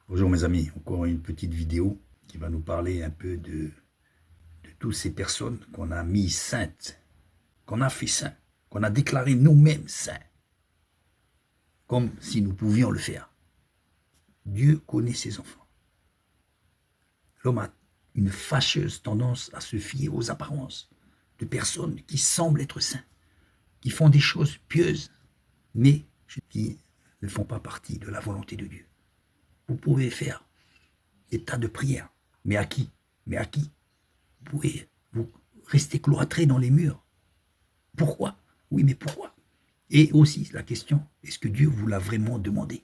Bonjour mes amis, encore une petite vidéo qui va nous parler un peu de toutes ces personnes qu'on a mis saintes, qu'on a fait saints, qu'on a déclaré nous-mêmes saints, comme si nous pouvions le faire. Dieu connaît ses enfants. L'homme a une fâcheuse tendance à se fier aux apparences de personnes qui semblent être saints, qui font des choses pieuses, mais qui ne font pas partie de la volonté de Dieu. Vous pouvez faire des tas de prières, mais à qui? Mais à qui? Vous pouvez vous rester cloîtré dans les murs. Pourquoi? Oui, mais pourquoi? Et aussi la question, est-ce que Dieu vous l'a vraiment demandé?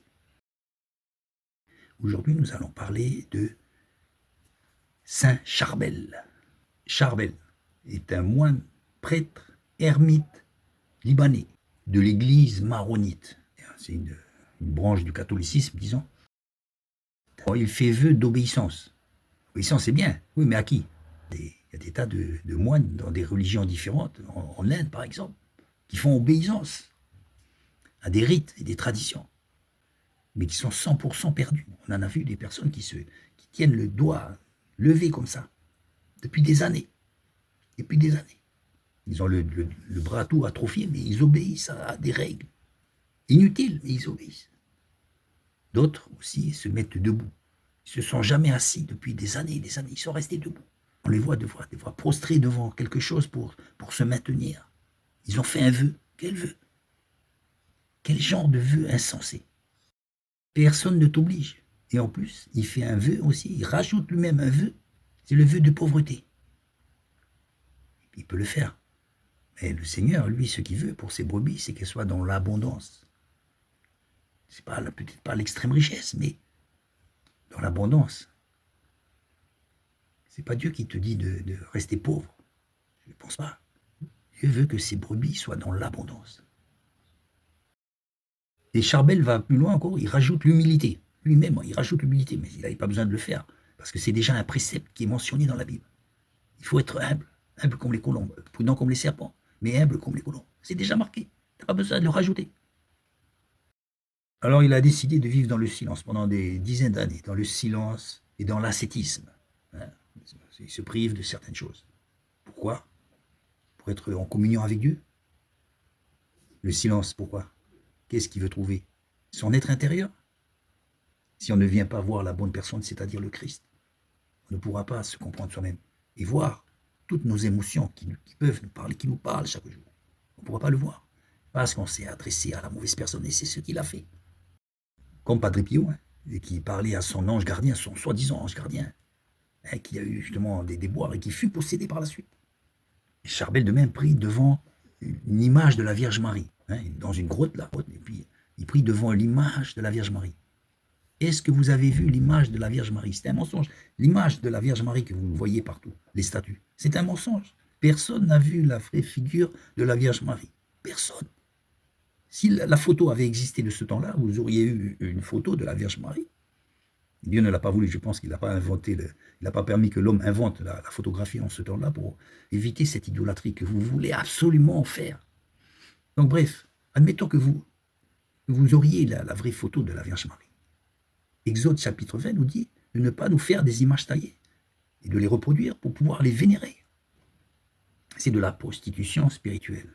Aujourd'hui, nous allons parler de Saint Charbel. Charbel est un moine, prêtre, ermite libanais de l'église maronite. C'est une branche du catholicisme, disons. Il fait vœu d'obéissance. L'obéissance, c'est bien. Oui, mais à qui? Il y a des tas de moines dans des religions différentes, en Inde par exemple, qui font obéissance à des rites et des traditions, mais qui sont 100% perdus. On en a vu des personnes qui tiennent le doigt levé comme ça, depuis des années. Depuis des années. Ils ont le bras tout atrophié, mais ils obéissent à des règles. Inutiles, mais ils obéissent. D'autres aussi se mettent debout. Ils ne se sont jamais assis depuis des années et des années. Ils sont restés debout. On les voit des fois prostrés devant quelque chose pour se maintenir. Ils ont fait un vœu. Quel vœu? Quel genre de vœu insensé? Personne ne t'oblige. Et en plus, il fait un vœu aussi. Il rajoute lui-même un vœu. C'est le vœu de pauvreté. Il peut le faire. Mais le Seigneur, lui, ce qu'il veut pour ses brebis, c'est qu'elles soient dans l'abondance. C'est pas peut-être pas l'extrême richesse, mais dans l'abondance. C'est pas Dieu qui te dit de rester pauvre. Je ne pense pas. Dieu veut que ses brebis soient dans l'abondance. Et Charbel va plus loin encore, il rajoute l'humilité. Lui-même, il rajoute l'humilité, mais il n'avait pas besoin de le faire, parce que c'est déjà un précepte qui est mentionné dans la Bible. Il faut être humble, humble comme les colombes, prudent comme les serpents, mais humble comme les colombes. C'est déjà marqué, tu n'as pas besoin de le rajouter. Alors il a décidé de vivre dans le silence pendant des dizaines d'années, dans le silence et dans l'ascétisme. Il se prive de certaines choses. Pourquoi? Pour être en communion avec Dieu. Le silence, pourquoi? Qu'est-ce qu'il veut trouver? Son être intérieur? Si on ne vient pas voir la bonne personne, c'est-à-dire le Christ, on ne pourra pas se comprendre soi-même et voir toutes nos émotions qui peuvent nous parler, qui nous parlent chaque jour. On ne pourra pas le voir parce qu'on s'est adressé à la mauvaise personne et c'est ce qu'il a fait. Comme Padre Pio, et qui parlait à son ange gardien, son soi-disant ange gardien, qui a eu justement des déboires et qui fut possédé par la suite. Et Charbel de même prie devant une image de la Vierge Marie, dans une grotte là, et puis il prie devant l'image de la Vierge Marie. Est-ce que vous avez vu l'image de la Vierge Marie? C'est un mensonge. L'image de la Vierge Marie que vous voyez partout, les statues, c'est un mensonge. Personne n'a vu la vraie figure de la Vierge Marie. Personne. Si la photo avait existé de ce temps-là, vous auriez eu une photo de la Vierge Marie. Dieu ne l'a pas voulu, je pense qu'il n'a pas inventé, il n'a pas permis que l'homme invente la photographie en ce temps-là pour éviter cette idolâtrie que vous voulez absolument faire. Donc bref, admettons que vous auriez la vraie photo de la Vierge Marie. Exode chapitre 20 nous dit de ne pas nous faire des images taillées et de les reproduire pour pouvoir les vénérer. C'est de la prostitution spirituelle.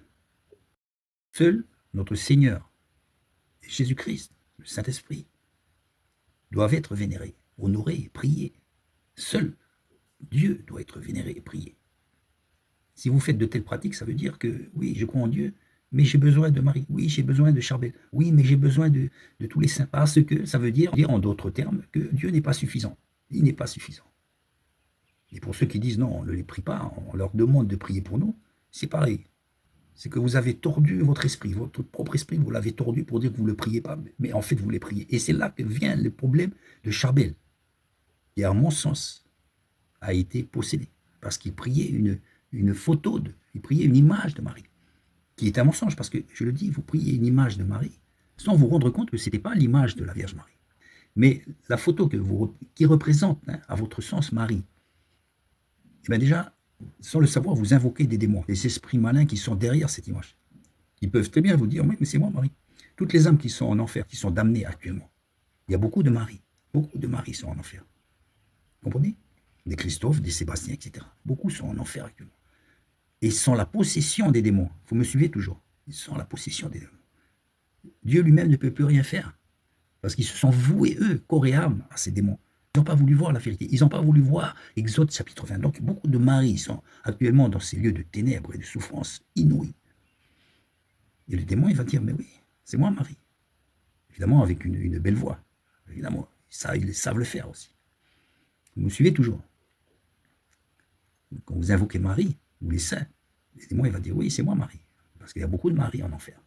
Seul notre Seigneur, Jésus-Christ, le Saint-Esprit, doivent être vénérés, honorés et priés. Seul Dieu doit être vénéré et prié. Si vous faites de telles pratiques, ça veut dire que oui, je crois en Dieu, mais j'ai besoin de Marie. Oui, j'ai besoin de Charbel. Oui, mais j'ai besoin de tous les saints. Parce que ça veut dire en d'autres termes, que Dieu n'est pas suffisant. Il n'est pas suffisant. Et pour ceux qui disent non, on ne les prie pas, on leur demande de prier pour nous, c'est pareil. C'est que vous avez tordu votre esprit, votre propre esprit, vous l'avez tordu pour dire que vous ne le priez pas, mais en fait vous les priez. Et c'est là que vient le problème de Charbel, qui à mon sens a été possédé, parce qu'il priait une photo, il priait une image de Marie, qui est un mensonge, parce que, je le dis, vous priez une image de Marie, sans vous rendre compte que ce n'était pas l'image de la Vierge Marie. Mais la photo qui représente, à votre sens, Marie, et bien déjà, sans le savoir, vous invoquez des démons, des esprits malins qui sont derrière cette image. Ils peuvent très bien vous dire, oui, mais c'est moi, Marie. Toutes les âmes qui sont en enfer, qui sont damnées actuellement, il y a beaucoup de Marie. Beaucoup de maris sont en enfer. Vous comprenez? Des Christophe, des Sébastien, etc. Beaucoup sont en enfer actuellement. Et ils sont la possession des démons. Vous me suivez toujours? Ils sont la possession des démons. Dieu lui-même ne peut plus rien faire. Parce qu'ils se sont voués, eux, corps et âme, à ces démons. Ils n'ont pas voulu voir la vérité. Ils n'ont pas voulu voir Exode chapitre 20. Donc, beaucoup de maris sont actuellement dans ces lieux de ténèbres et de souffrance inouïes. Et le démon, il va dire, mais oui, c'est moi, Marie. Évidemment, avec une belle voix. Évidemment, ça, ils savent le faire aussi. Vous me suivez toujours? Quand vous invoquez Marie, ou les saints, les démons, il va dire, oui, c'est moi, Marie. Parce qu'il y a beaucoup de maris en enfer.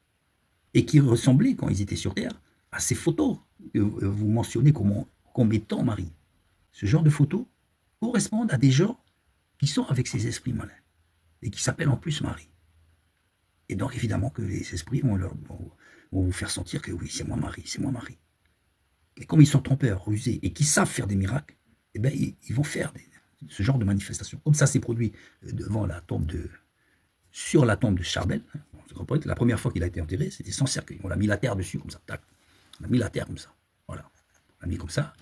Et qui ressemblaient, quand ils étaient sur terre, à ces photos que vous mentionnez comme étant Marie. Ce genre de photos correspondent à des gens qui sont avec ces esprits malins et qui s'appellent en plus Marie. Et donc, évidemment, que les esprits vont vous faire sentir que oui, c'est moi Marie, c'est moi Marie. Et comme ils sont trompeurs, rusés et qui savent faire des miracles, eh bien, ils vont faire ce genre de manifestation. Comme ça s'est produit sur la tombe de Charbel. La première fois qu'il a été enterré, c'était sans cercueil. On a mis la terre dessus, comme ça. Tac. On a mis la terre comme ça. Voilà. On a mis comme ça.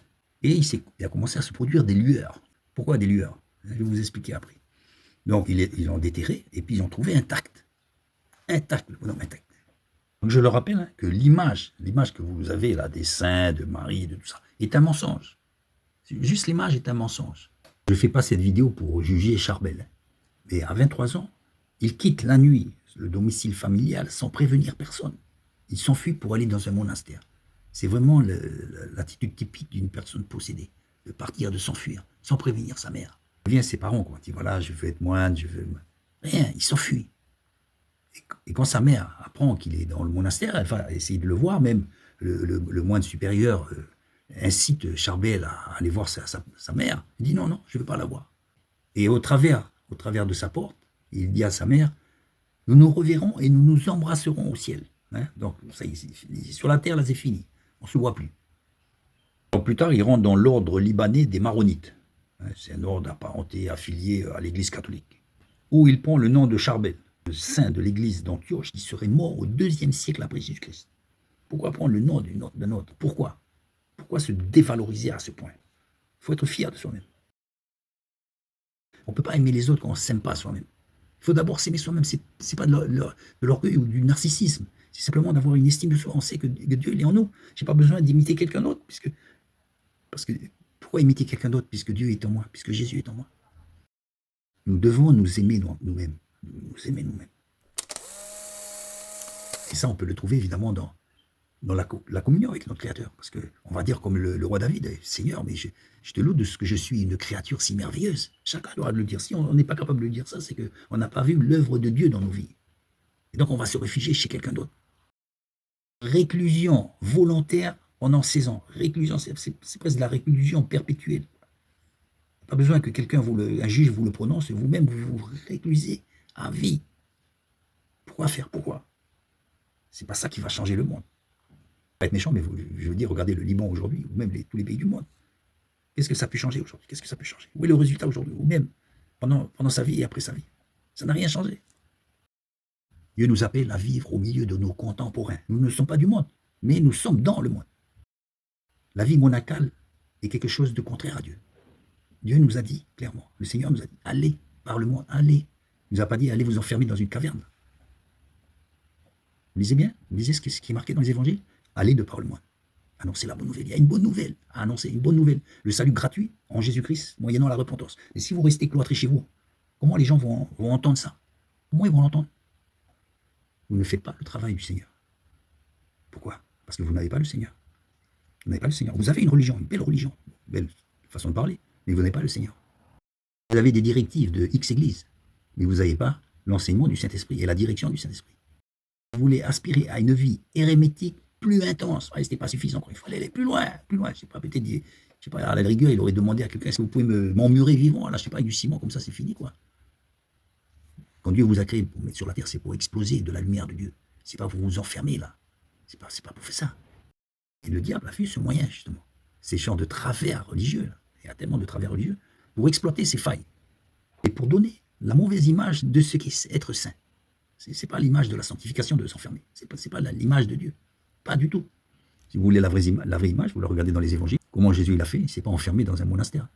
Et il a commencé à se produire des lueurs. Pourquoi des lueurs? Je vais vous expliquer après. Donc, ils l'ont déterré et puis ils ont trouvé intact. Intact, le bonhomme intact. Donc, je le rappelle que l'image que vous avez là, des saints, de Marie, de tout ça, est un mensonge. Juste l'image est un mensonge. Je ne fais pas cette vidéo pour juger Charbel. Mais à 23 ans, il quitte la nuit le domicile familial sans prévenir personne. Il s'enfuit pour aller dans un monastère. C'est vraiment l'attitude typique d'une personne possédée, de partir, de s'enfuir, sans prévenir sa mère. Il vient ses parents, quoi. Il dit, voilà, je veux être moine, je veux... Rien, il s'enfuit. Et quand sa mère apprend qu'il est dans le monastère, elle va essayer de le voir, même le moine supérieur incite Charbel à aller voir sa mère. Il dit, non, non, je ne veux pas la voir. Et au travers de sa porte, il dit à sa mère, nous nous reverrons et nous nous embrasserons au ciel. Hein, donc, ça y est, sur la terre, là, c'est fini. On ne se voit plus. Donc, plus tard, il rentre dans l'ordre libanais des Maronites. Hein, c'est un ordre apparenté, affilié à l'église catholique. Où il prend le nom de Charbel, le saint de l'église d'Antioche, qui serait mort au IIe siècle après Jésus-Christ. Pourquoi prendre le nom d'un autre? Pourquoi se dévaloriser à ce point? Il faut être fier de soi-même. On ne peut pas aimer les autres quand on ne s'aime pas soi-même. Il faut d'abord s'aimer soi-même. Ce n'est pas de l'orgueil ou du narcissisme. C'est simplement d'avoir une estime de soi. On sait que Dieu il est en nous. Je n'ai pas besoin d'imiter quelqu'un d'autre. Parce que pourquoi imiter quelqu'un d'autre puisque Dieu est en moi, puisque Jésus est en moi? Nous devons nous aimer nous-mêmes. Nous aimer nous-mêmes. Et ça, on peut le trouver évidemment dans la communion avec notre Créateur. Parce qu'on va dire comme le roi David, Seigneur, mais je te loue de ce que je suis une créature si merveilleuse. Chacun doit le dire. Si on n'est pas capable de dire ça, c'est qu'on n'a pas vu l'œuvre de Dieu dans nos vies. Et donc on va se réfugier chez quelqu'un d'autre. Réclusion volontaire pendant 16 ans. Réclusion, c'est presque de la réclusion perpétuelle. Pas besoin que un juge vous le prononce, vous-même vous vous réclusez à vie. Pourquoi faire? Pourquoi? C'est pas ça qui va changer le monde. Pas être méchant, mais je veux dire, regardez le Liban aujourd'hui, ou même tous les pays du monde. Qu'est-ce que ça peut changer aujourd'hui? Qu'est-ce que ça peut changer? Où est le résultat aujourd'hui? Ou même pendant sa vie et après sa vie? Ça n'a rien changé. Dieu nous appelle à vivre au milieu de nos contemporains. Nous ne sommes pas du monde, mais nous sommes dans le monde. La vie monacale est quelque chose de contraire à Dieu. Dieu nous a dit clairement, le Seigneur nous a dit, allez par le monde, allez. Il ne nous a pas dit, allez vous enfermer dans une caverne. Vous lisez bien? Vous lisez ce qui est marqué dans les évangiles? Allez de par le monde. Annoncer la bonne nouvelle. Il y a une bonne nouvelle à annoncer, une bonne nouvelle. Le salut gratuit en Jésus-Christ, moyennant la repentance. Et si vous restez cloîtrés chez vous, comment les gens vont entendre ça? Comment ils vont l'entendre? Vous ne faites pas le travail du Seigneur. Pourquoi? Parce que vous n'avez pas le Seigneur. Vous n'avez pas le Seigneur. Vous avez une religion, une belle façon de parler, mais vous n'avez pas le Seigneur. Vous avez des directives de X église, mais vous n'avez pas l'enseignement du Saint-Esprit et la direction du Saint-Esprit. Vous voulez aspirer à une vie érémétique plus intense. Ce n'était pas suffisant. Il fallait aller plus loin, plus loin. Je sais pas, peut-être, je sais pas, à la rigueur, il aurait demandé à quelqu'un, est-ce que vous pouvez m'emmurer vivant? Là, je sais pas, avec du ciment, comme ça, c'est fini, quoi. Quand Dieu vous a créé pour mettre sur la terre, c'est pour exploser de la lumière de Dieu. C'est pas pour vous enfermer, là. C'est pas pour faire ça. Et le diable a fait ce moyen, justement. Ces champs de travers religieux, là. Il y a tellement de travers religieux, pour exploiter ces failles. Et pour donner la mauvaise image de ce qu'est être saint. C'est pas l'image de la sanctification de s'enfermer. C'est pas l'image de Dieu. Pas du tout. Si vous voulez la vraie image, vous le regardez dans les évangiles. Comment Jésus il a fait? Il ne s'est pas enfermé dans un monastère.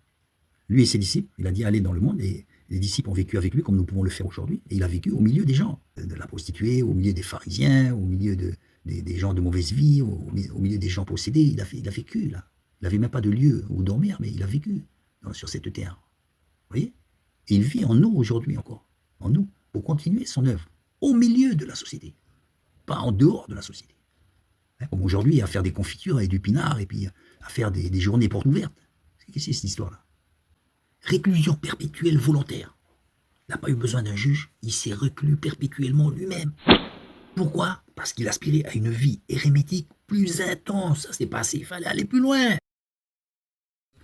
Lui et ses disciples, il a dit allez dans le monde, et les disciples ont vécu avec lui comme nous pouvons le faire aujourd'hui. Et il a vécu au milieu des gens, de la prostituée, au milieu des pharisiens, au milieu des gens de mauvaise vie, au milieu des gens possédés. Il a vécu là. Il n'avait même pas de lieu où dormir, mais il a vécu sur cette terre. Vous voyez? Et il vit en nous aujourd'hui encore, en nous, pour continuer son œuvre, au milieu de la société, pas en dehors de la société. Comme aujourd'hui, à faire des confitures et du pinard, et puis à faire des journées portes ouvertes. Qu'est-ce que c'est cette histoire-là? Réclusion perpétuelle volontaire. Il n'a pas eu besoin d'un juge, il s'est reclus perpétuellement lui-même. Pourquoi? Parce qu'il aspirait à une vie érémitique plus intense. Ça s'est passé, il fallait aller plus loin.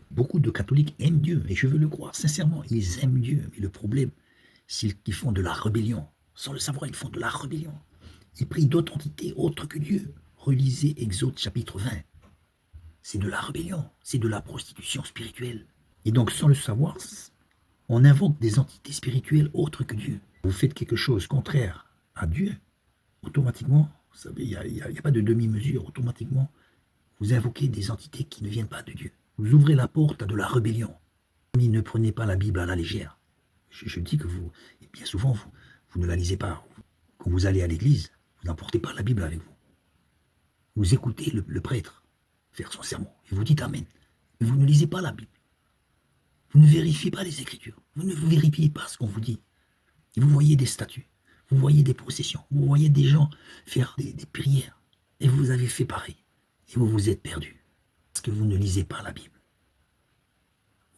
Beaucoup de catholiques aiment Dieu, et je veux le croire sincèrement, ils aiment Dieu. Mais le problème, c'est qu'ils font de la rébellion. Sans le savoir, ils font de la rébellion. Ils prient d'autres entités autres que Dieu. Relisez Exode chapitre 20. C'est de la rébellion, c'est de la prostitution spirituelle. Et donc, sans le savoir, on invoque des entités spirituelles autres que Dieu. Vous faites quelque chose contraire à Dieu, automatiquement, vous savez, il n'y a pas de demi-mesure, automatiquement, vous invoquez des entités qui ne viennent pas de Dieu. Vous ouvrez la porte à de la rébellion. Ne prenez pas la Bible à la légère. Je dis que vous, et bien souvent, vous ne la lisez pas. Quand vous allez à l'église, vous n'emportez pas la Bible avec vous. Vous écoutez le prêtre faire son sermon, et vous dites Amen. Mais vous ne lisez pas la Bible. Vous ne vérifiez pas les Écritures. Vous ne vérifiez pas ce qu'on vous dit. Et vous voyez des statues, vous voyez des processions, vous voyez des gens faire des prières. Et vous avez fait pareil. Et vous vous êtes perdu. Parce que vous ne lisez pas la Bible.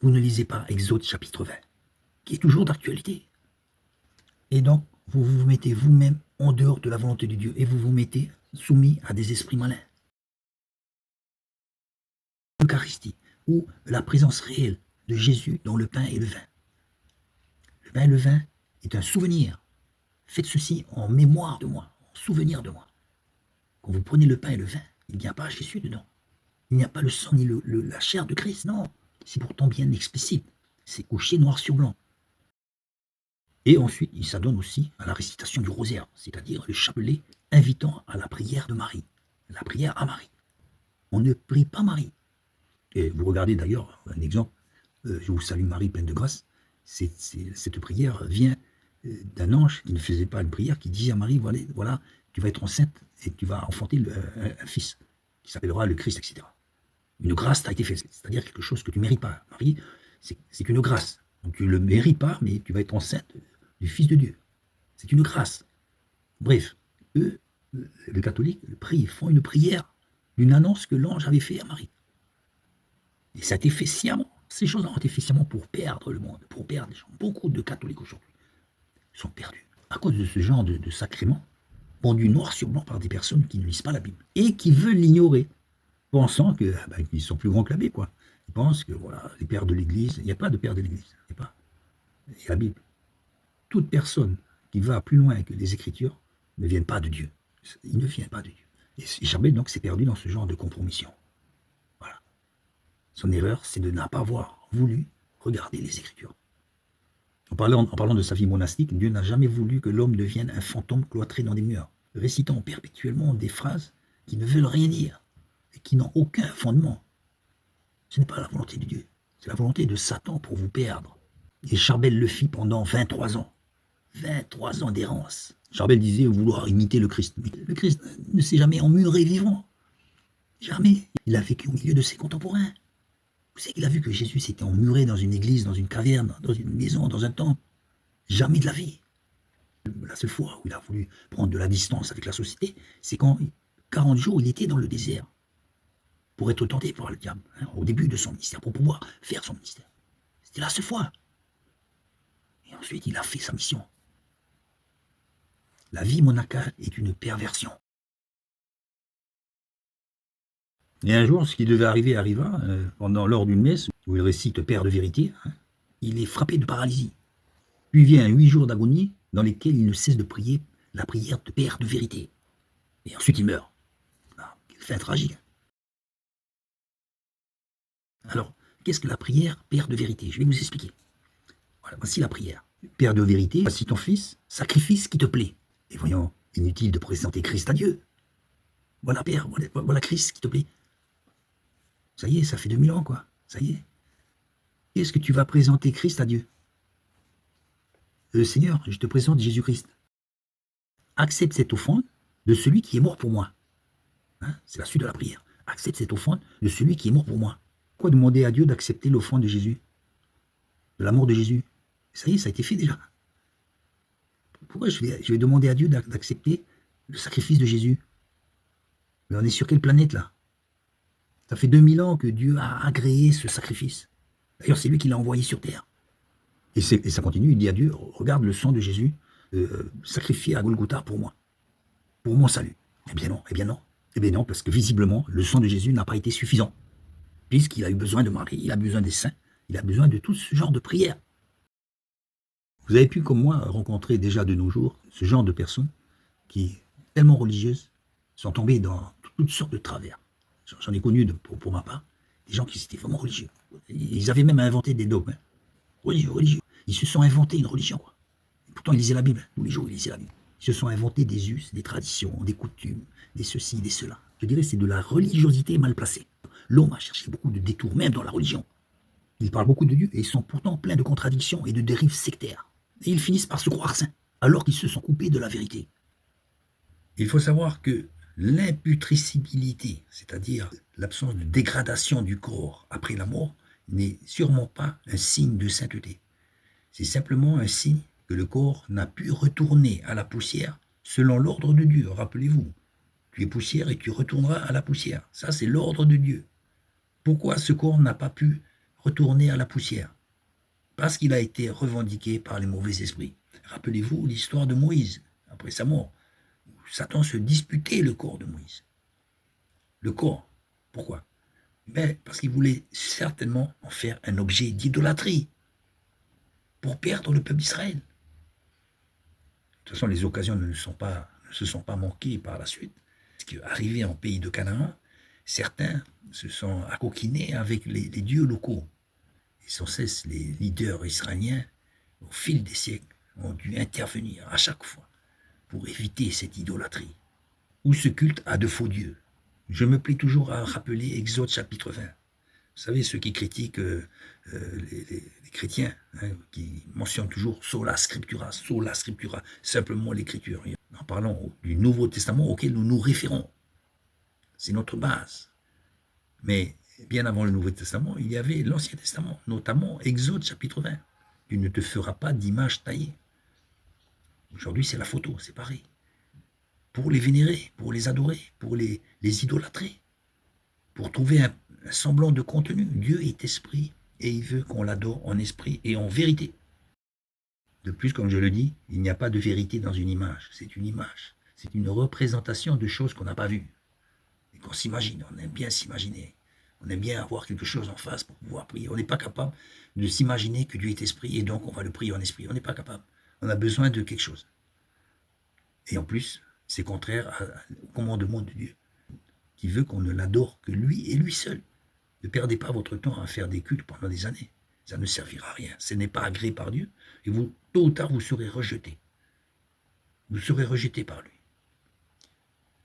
Vous ne lisez pas Exode chapitre 20, qui est toujours d'actualité. Et donc, vous vous mettez vous-même en dehors de la volonté de Dieu. Et vous vous mettez soumis à des esprits malins. L'Eucharistie, ou la présence réelle de Jésus dans le pain et le vin. Le pain et le vin est un souvenir. Faites ceci en mémoire de moi, en souvenir de moi. Quand vous prenez le pain et le vin, il n'y a pas Jésus dedans. Il n'y a pas le sang ni la chair de Christ, non. C'est pourtant bien explicite. C'est couché noir sur blanc. Et ensuite, il s'adonne aussi à la récitation du rosaire, c'est-à-dire le chapelet invitant à la prière de Marie, la prière à Marie. On ne prie pas Marie. Et vous regardez d'ailleurs un exemple, je vous salue Marie pleine de grâce, cette prière vient d'un ange qui ne faisait pas une prière, qui disait à Marie, voilà, tu vas être enceinte et tu vas enfanter un fils qui s'appellera le Christ, etc. Une grâce t'a été faite, c'est-à-dire quelque chose que tu ne mérites pas. Marie, c'est une grâce. Donc tu ne le mérites pas, mais tu vas être enceinte du Fils de Dieu. C'est une grâce. Bref, eux, les catholiques, font une prière d'une annonce que l'ange avait fait à Marie. Et ça a été fait sciemment. Ces choses-là ont été fait sciemment pour perdre le monde, pour perdre les gens. Beaucoup de catholiques aujourd'hui sont perdus à cause de ce genre de sacrement, pendu noir sur blanc par des personnes qui ne lisent pas la Bible et qui veulent l'ignorer, pensant qu'ils sont plus grands que l'abbé, quoi. Ils pensent que voilà, les pères de l'Église, il n'y a pas de père de l'Église, il n'y a pas. Il y a la Bible. Toute personne qui va plus loin que les Écritures ne vient pas de Dieu. Il ne vient pas de Dieu. Et Charbel, donc, s'est perdu dans ce genre de compromission. Voilà. Son erreur, c'est de ne pas avoir voulu regarder les Écritures. En parlant de sa vie monastique, Dieu n'a jamais voulu que l'homme devienne un fantôme cloîtré dans des murs, récitant perpétuellement des phrases qui ne veulent rien dire et qui n'ont aucun fondement. Ce n'est pas la volonté de Dieu, c'est la volonté de Satan pour vous perdre. Et Charbel le fit pendant 23 ans. 23 ans d'errance. Charbel disait vouloir imiter le Christ. Mais le Christ ne s'est jamais emmuré vivant. Jamais. Il a vécu au milieu de ses contemporains. Vous savez qu'il a vu que Jésus s'était emmuré dans une église, dans une caverne, dans une maison, dans un temple. Jamais de la vie. La seule fois où il a voulu prendre de la distance avec la société, c'est quand 40 jours il était dans le désert pour être tenté par le diable, au début de son ministère, pour pouvoir faire son ministère. C'était la seule fois. Et ensuite, il a fait sa mission. La vie monacale est une perversion. Et un jour, ce qui devait arriver arriva, lors d'une messe où il récite Père de vérité, il est frappé de paralysie. Puis vient 8 jours d'agonie dans lesquels il ne cesse de prier la prière de Père de vérité. Et ensuite il meurt. Quelle fin tragique. Alors, qu'est-ce que la prière Père de vérité? Je vais vous expliquer. Voilà, voici la prière. Père de vérité, voici ton fils, sacrifice qui te plaît. Et voyons, inutile de présenter Christ à Dieu. Voilà Père, voilà Christ, s'il te plaît. Ça y est, ça fait 2000 ans, quoi. Ça y est. Qu'est-ce que tu vas présenter Christ à Dieu? Seigneur, je te présente Jésus-Christ. Accepte cette offrande de celui qui est mort pour moi. Hein, c'est la suite de la prière. Accepte cette offrande de celui qui est mort pour moi. Pourquoi demander à Dieu d'accepter l'offrande de Jésus, de l'amour de Jésus? Ça y est, ça a été fait déjà. Pourquoi je vais demander à Dieu d'accepter le sacrifice de Jésus? Mais on est sur quelle planète là? Ça fait 2000 ans que Dieu a agréé ce sacrifice. D'ailleurs, c'est lui qui l'a envoyé sur terre. Et ça continue, il dit à Dieu, regarde le sang de Jésus sacrifié à Golgotha pour moi, pour mon salut. Eh bien non, eh bien non. Eh bien non, parce que visiblement, le sang de Jésus n'a pas été suffisant, puisqu'il a eu besoin de Marie, il a besoin des saints, il a besoin de tout ce genre de prière. Vous avez pu, comme moi, rencontrer déjà de nos jours ce genre de personnes qui, tellement religieuses, sont tombées dans toutes sortes de travers. J'en ai connu pour ma part, des gens qui étaient vraiment religieux. Ils avaient même inventé des dogmes. Hein. Religieux, religieux. Ils se sont inventés une religion, quoi. Et pourtant, ils lisaient la Bible. Tous les jours, ils lisaient la Bible. Ils se sont inventés des us, des traditions, des coutumes, des ceci, des cela. Je dirais c'est de la religiosité mal placée. L'homme a cherché beaucoup de détours, même dans la religion. Ils parlent beaucoup de Dieu et ils sont pourtant pleins de contradictions et de dérives sectaires. Et ils finissent par se croire saints, alors qu'ils se sont coupés de la vérité. Il faut savoir que l'imputrescibilité, c'est-à-dire l'absence de dégradation du corps après la mort, n'est sûrement pas un signe de sainteté. C'est simplement un signe que le corps n'a pu retourner à la poussière selon l'ordre de Dieu. Rappelez-vous, tu es poussière et tu retourneras à la poussière. Ça, c'est l'ordre de Dieu. Pourquoi ce corps n'a pas pu retourner à la poussière? Parce qu'il a été revendiqué par les mauvais esprits. Rappelez-vous l'histoire de Moïse, après sa mort. Satan se disputait le corps de Moïse. Le corps. Pourquoi? Ben, parce qu'il voulait certainement en faire un objet d'idolâtrie pour perdre le peuple d'Israël. De toute façon, les occasions ne se sont pas manquées par la suite. Parce qu'arrivés en pays de Canaan, certains se sont accoquinés avec les dieux locaux. Et sans cesse, les leaders israéliens, au fil des siècles, ont dû intervenir à chaque fois pour éviter cette idolâtrie ou ce culte à de faux dieux. Je me plais toujours à rappeler Exode chapitre 20. Vous savez, ceux qui critiquent les chrétiens, hein, qui mentionnent toujours sola scriptura, simplement l'écriture, en parlant du Nouveau Testament auquel nous nous référons. C'est notre base. Mais bien avant le Nouveau Testament, il y avait l'Ancien Testament, notamment Exode chapitre 20. Tu ne te feras pas d'image taillée. Aujourd'hui, c'est la photo, c'est pareil. Pour les vénérer, pour les adorer, pour les idolâtrer, pour trouver un semblant de contenu. Dieu est esprit et il veut qu'on l'adore en esprit et en vérité. De plus, comme je le dis, il n'y a pas de vérité dans une image. C'est une image. C'est une représentation de choses qu'on n'a pas vues. Et qu'on s'imagine. On aime bien s'imaginer. On aime bien avoir quelque chose en face pour pouvoir prier. On n'est pas capable de s'imaginer que Dieu est esprit et donc on va le prier en esprit. On n'est pas capable. On a besoin de quelque chose. Et en plus, c'est contraire au commandement de Dieu, qui veut qu'on ne l'adore que lui et lui seul. Ne perdez pas votre temps à faire des cultes pendant des années. Ça ne servira à rien. Ce n'est pas agréé par Dieu. Et vous, tôt ou tard, vous serez rejeté. Vous serez rejeté par lui.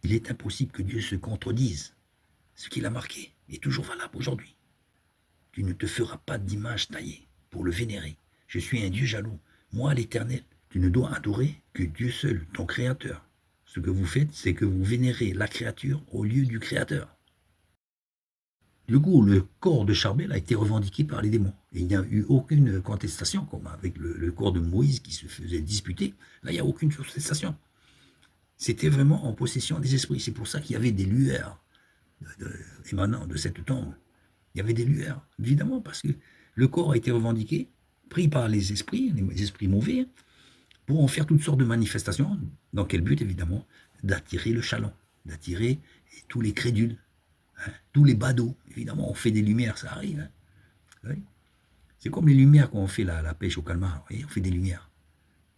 Il est impossible que Dieu se contredise. Ce qu'il a marqué est toujours valable aujourd'hui. Tu ne te feras pas d'image taillée pour le vénérer. Je suis un Dieu jaloux. Moi, l'Éternel, tu ne dois adorer que Dieu seul, ton Créateur. Ce que vous faites, c'est que vous vénérez la créature au lieu du Créateur. Du coup, le corps de Charbel a été revendiqué par les démons. Et il n'y a eu aucune contestation, comme avec le corps de Moïse qui se faisait disputer. Là, il n'y a aucune contestation. C'était vraiment en possession des esprits. C'est pour ça qu'il y avait des lueurs émanant de cette tombe. Il y avait des lueurs, évidemment, parce que le corps a été revendiqué, pris par les esprits mauvais, pour en faire toutes sortes de manifestations. Dans quel but, évidemment? D'attirer le chaland, d'attirer tous les crédules, hein, tous les badauds. Évidemment, on fait des lumières, ça arrive. Hein. Oui. C'est comme les lumières quand on fait la pêche au calmar. Vous voyez, on fait des lumières.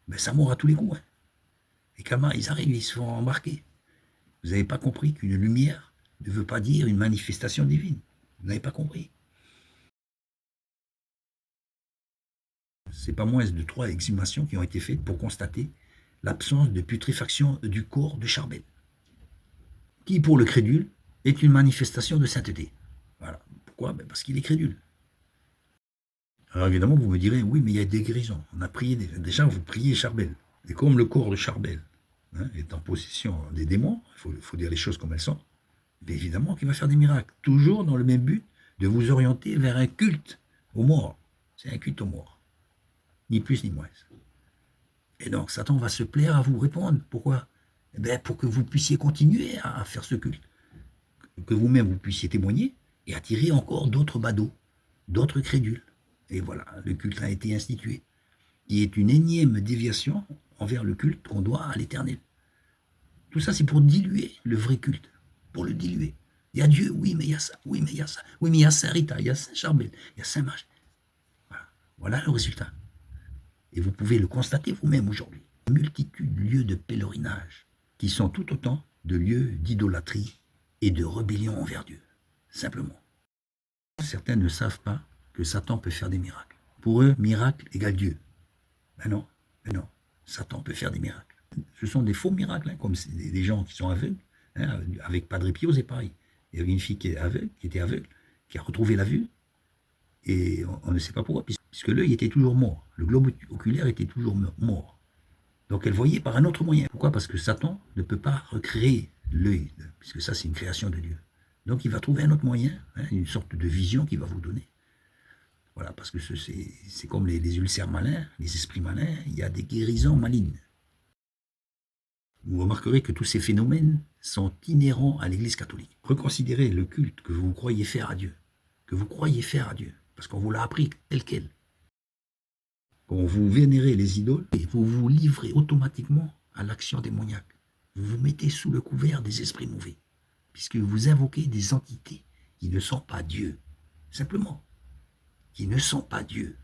Ben, ça mord à tous les coups. Hein. Les calmars, ils arrivent, ils se font embarquer. Vous n'avez pas compris qu'une lumière ne veut pas dire une manifestation divine. Vous n'avez pas compris. C'est pas moins de 3 exhumations qui ont été faites pour constater l'absence de putréfaction du corps de Charbel. qui pour le crédule est une manifestation de sainteté. Voilà. Pourquoi? Parce qu'il est crédule. Alors évidemment, vous me direz, oui, mais il y a des guérisons. On a prié, déjà vous priez Charbel. Et comme le corps de Charbel est en possession des démons, il faut dire les choses comme elles sont, mais évidemment qu'il va faire des miracles. Toujours dans le même but de vous orienter vers un culte aux morts. C'est un culte aux morts. Ni plus ni moins. Et donc Satan va se plaire à vous répondre. Pourquoi? Eh bien, pour que vous puissiez continuer à faire ce culte. Que vous-même vous puissiez témoigner et attirer encore d'autres badauds, d'autres crédules. Et voilà, le culte a été institué. Il est une énième déviation envers le culte qu'on doit à l'Éternel. Tout ça, c'est pour diluer le vrai culte, pour le diluer. Il y a Dieu, oui, mais il y a ça, oui, mais il y a ça, oui, mais il y a Saint-Rita, il y a Saint-Charbel, il y a Saint-Mage. Voilà. Voilà le résultat. Et vous pouvez le constater vous-même aujourd'hui. Une multitude de lieux de pèlerinage qui sont tout autant de lieux d'idolâtrie et de rébellion envers Dieu. Simplement. Certains ne savent pas que Satan peut faire des miracles. Pour eux, miracle égale Dieu. Ben non. Satan peut faire des miracles. Ce sont des faux miracles, comme des gens qui sont aveugles. Avec Padre Pio, c'est pareil. Il y avait une fille qui était aveugle, qui a retrouvé la vue, et on ne sait pas pourquoi, puisque l'œil était toujours mort. Le globe oculaire était toujours mort. Donc elle voyait par un autre moyen. Pourquoi? Parce que Satan ne peut pas recréer l'œil, puisque ça c'est une création de Dieu. Donc il va trouver un autre moyen, une sorte de vision qu'il va vous donner. Voilà, parce que c'est comme les ulcères malins, les esprits malins, il y a des guérisons malignes. Vous remarquerez que tous ces phénomènes sont inhérents à l'Église catholique. Reconsidérez le culte que vous croyez faire à Dieu, parce qu'on vous l'a appris tel quel. Quand vous vénérez les idoles, vous vous livrez automatiquement à l'action démoniaque. Vous vous mettez sous le couvert des esprits mauvais, puisque vous invoquez des entités qui ne sont pas Dieu, simplement, qui ne sont pas Dieu.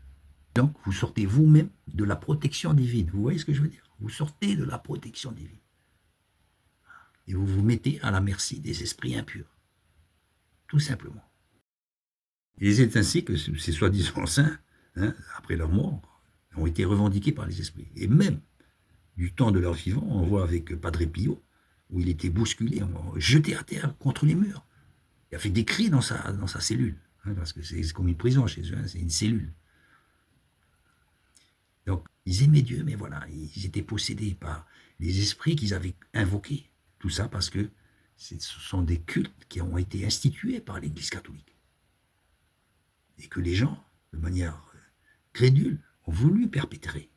Donc vous sortez vous-même de la protection divine. Vous voyez ce que je veux dire? Vous sortez de la protection divine. Et vous vous mettez à la merci des esprits impurs. Tout simplement. Et c'est ainsi que ces soi-disant saints, après leur mort, ont été revendiqués par les esprits. Et même du temps de leur vivant, on voit avec Padre Pio, où il était bousculé, jeté à terre contre les murs. Il a fait des cris dans sa cellule, parce que c'est comme une prison chez eux, c'est une cellule. Donc, ils aimaient Dieu, mais voilà, ils étaient possédés par les esprits qu'ils avaient invoqués. Tout ça parce que ce sont des cultes qui ont été institués par l'Église catholique. Et que les gens, de manière crédule, ont voulu perpétrer.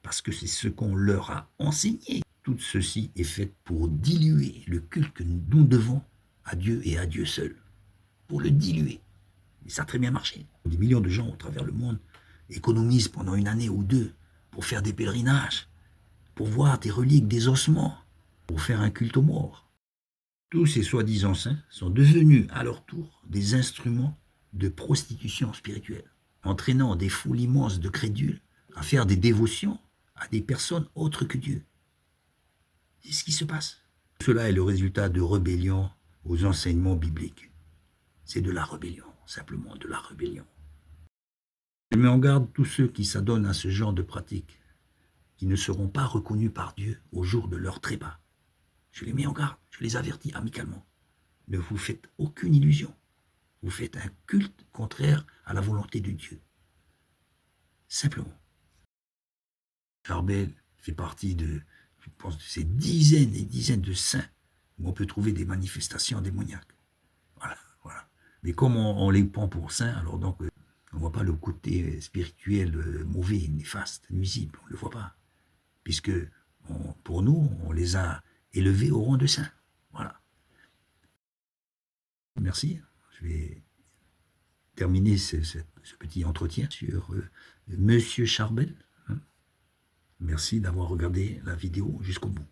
Parce que c'est ce qu'on leur a enseigné. Tout ceci est fait pour diluer le culte que nous devons à Dieu et à Dieu seul. Pour le diluer. Et ça a très bien marché. Des millions de gens au travers le monde économisent pendant une année ou deux pour faire des pèlerinages, pour voir des reliques, des ossements, pour faire un culte aux morts. Tous ces soi-disant saints sont devenus à leur tour des instruments de prostitution spirituelle, entraînant des foules immenses de crédules à faire des dévotions à des personnes autres que Dieu. C'est ce qui se passe. Cela est le résultat de rébellion aux enseignements bibliques. C'est de la rébellion, simplement de la rébellion. Je mets en garde tous ceux qui s'adonnent à ce genre de pratique, qui ne seront pas reconnus par Dieu au jour de leur trépas. Je les mets en garde, je les avertis amicalement. Ne vous faites aucune illusion. Vous faites un culte contraire à la volonté de Dieu. Simplement. Charbel fait partie de ces dizaines et dizaines de saints où on peut trouver des manifestations démoniaques. Voilà. Mais comme on les prend pour saints, alors donc on ne voit pas le côté spirituel mauvais, néfaste, nuisible, on ne le voit pas. Puisque pour nous, on les a élevés au rang de saints. Voilà. Merci. Je vais terminer ce petit entretien sur Monsieur Charbel. Merci d'avoir regardé la vidéo jusqu'au bout.